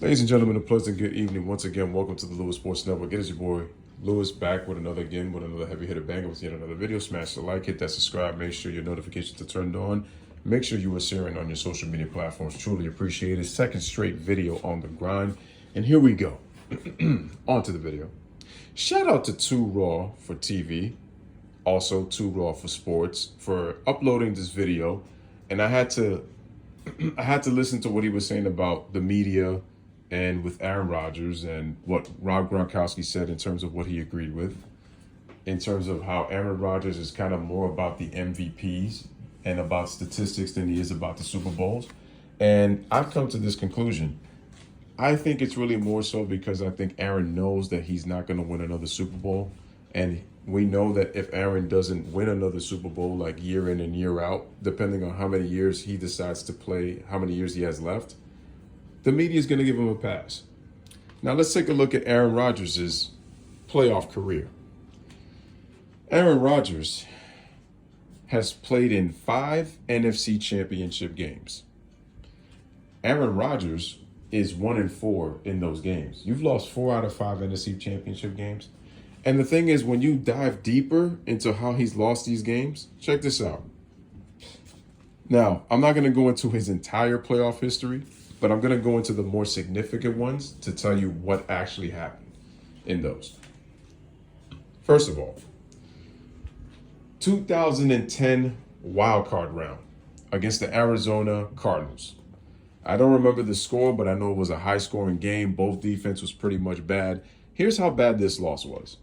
Ladies and gentlemen, a pleasant good evening. Once again, welcome to the Louis Sports Network. It is your boy, Louis, back with another heavy hitter banger with yet another video. Smash the like, hit that subscribe, make sure your notifications are turned on. Make sure you are sharing on your social media platforms. Truly appreciate it. Second straight video on the grind. And here we go. On to the video. Shout out to 2 Raw for TV, also 2 Raw for Sports, for uploading this video. And I had to listen to what he was saying about the media and with Aaron Rodgers and what Rob Gronkowski said in terms of what he agreed with, in terms of how Aaron Rodgers is kind of more about the MVPs and about statistics than he is about the Super Bowls. And I've come to this conclusion. I think it's really more so because I think Aaron knows that he's not going to win another Super Bowl. And we know that if Aaron doesn't win another Super Bowl, like year in and year out, depending on how many years he decides to play, how many years he has left, the media is going to give him a pass. Now let's take a look at Aaron Rodgers' playoff career. Aaron Rodgers has played in 5 NFC Championship games. Aaron Rodgers is 1-4 in those games. You've lost 4 out of 5 NFC Championship games. And the thing is, when you dive deeper into how he's lost these games, check this out. Now, I'm not going to go into his entire playoff history, but I'm going to go into the more significant ones to tell you what actually happened in those. First of all, 2010 wild card round against the Arizona Cardinals. I don't remember the score, but I know it was a high-scoring game. Both defense was pretty much bad. Here's how bad this loss was.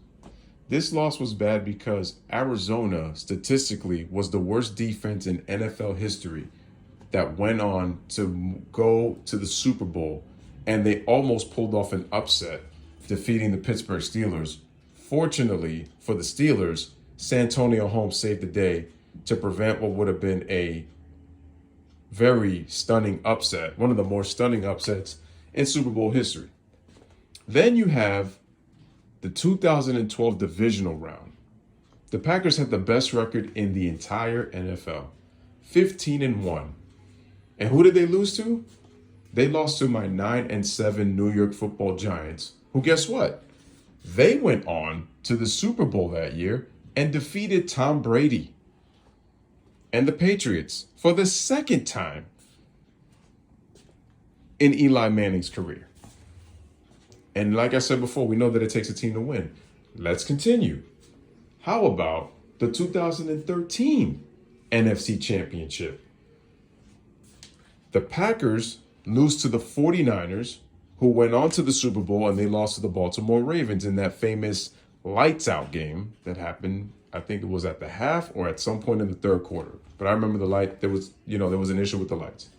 This loss was bad because Arizona, statistically, was the worst defense in NFL history that went on to go to the Super Bowl, and they almost pulled off an upset, defeating the Pittsburgh Steelers. Fortunately for the Steelers, Santonio Holmes saved the day to prevent what would have been a very stunning upset, one of the more stunning upsets in Super Bowl history. Then you have the 2012 divisional round. The Packers had the best record in the entire NFL, 15-1. And who did they lose to? They lost to my 9-7 New York Football Giants, who, guess what? They went on to the Super Bowl that year and defeated Tom Brady and the Patriots for the second time in Eli Manning's career. And like I said before, we know that it takes a team to win. Let's continue. How about the 2013 NFC Championship? The Packers lose to the 49ers, who went on to the Super Bowl, and they lost to the Baltimore Ravens in that famous lights out game that happened. I think it was at the half or at some point in the third quarter. But I remember there was an issue with the lights.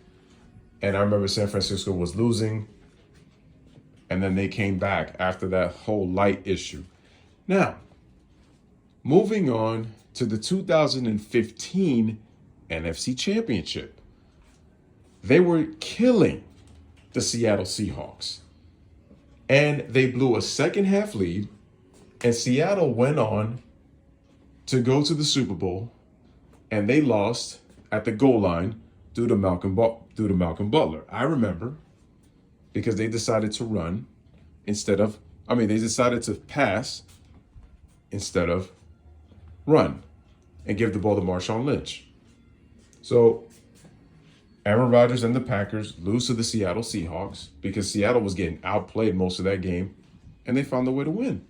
And I remember San Francisco was losing, and then they came back after that whole light issue. Now, moving on to the 2015 NFC Championship. They were killing the Seattle Seahawks. And they blew a second half lead, and Seattle went on to go to the Super Bowl, and they lost at the goal line due to Malcolm Butler. I remember, because they decided to run they decided to pass instead of run and give the ball to Marshawn Lynch. So Aaron Rodgers and the Packers lose to the Seattle Seahawks because Seattle was getting outplayed most of that game, and they found a way to win.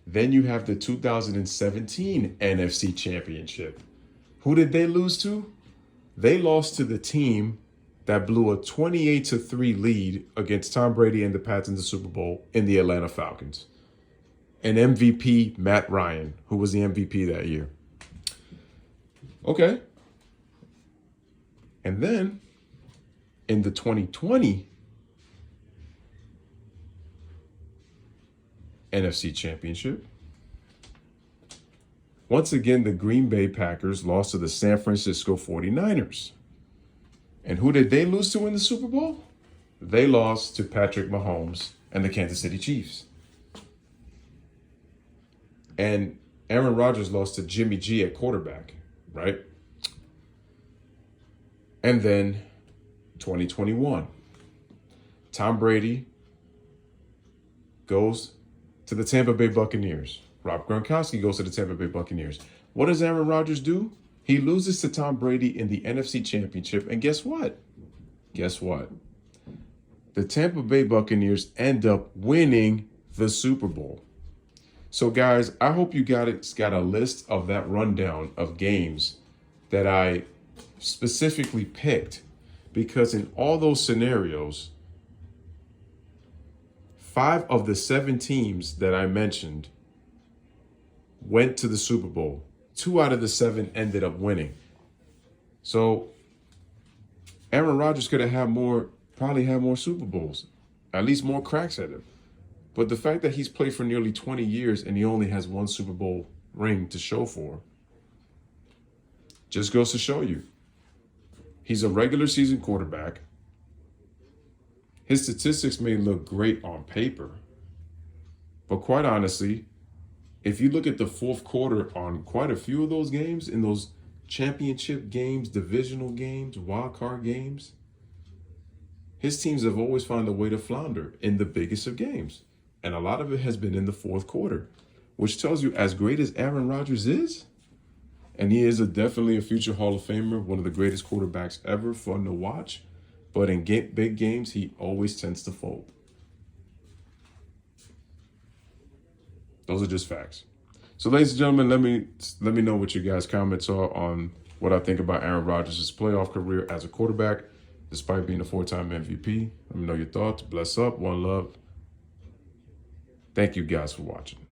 Then you have the 2017 NFC Championship. Who did they lose to? They lost to the team that blew a 28-3 lead against Tom Brady and the Pats in the Super Bowl in the Atlanta Falcons. And MVP Matt Ryan, who was the MVP that year. Okay. And then in the 2020 NFC Championship, once again, the Green Bay Packers lost to the San Francisco 49ers. And who did they lose to in the Super Bowl? They lost to Patrick Mahomes and the Kansas City Chiefs. And Aaron Rodgers lost to Jimmy G at quarterback, right? And then 2021. Tom Brady goes to the Tampa Bay Buccaneers. Rob Gronkowski goes to the Tampa Bay Buccaneers. What does Aaron Rodgers do? He loses to Tom Brady in the NFC Championship. And guess what? Guess what? The Tampa Bay Buccaneers end up winning the Super Bowl. So, guys, I hope you got a list of that rundown of games that I specifically picked, because in all those scenarios, 5 of the 7 teams that I mentioned went to the Super Bowl. 2 out of the 7 ended up winning. So Aaron Rodgers could have probably had more Super Bowls, at least more cracks at it. But the fact that he's played for nearly 20 years and he only has 1 Super Bowl ring to show for just goes to show you. He's a regular season quarterback. His statistics may look great on paper, but quite honestly, if you look at the fourth quarter on quite a few of those games, in those championship games, divisional games, wild card games, his teams have always found a way to flounder in the biggest of games. And a lot of it has been in the fourth quarter, which tells you, as great as Aaron Rodgers is, and he is definitely a future Hall of Famer, one of the greatest quarterbacks ever, fun to watch, but in big games, he always tends to fold. Those are just facts. So, ladies and gentlemen, let me know what you guys' comments are on what I think about Aaron Rodgers' playoff career as a quarterback, despite being a 4-time MVP. Let me know your thoughts. Bless up. One love. Thank you guys for watching.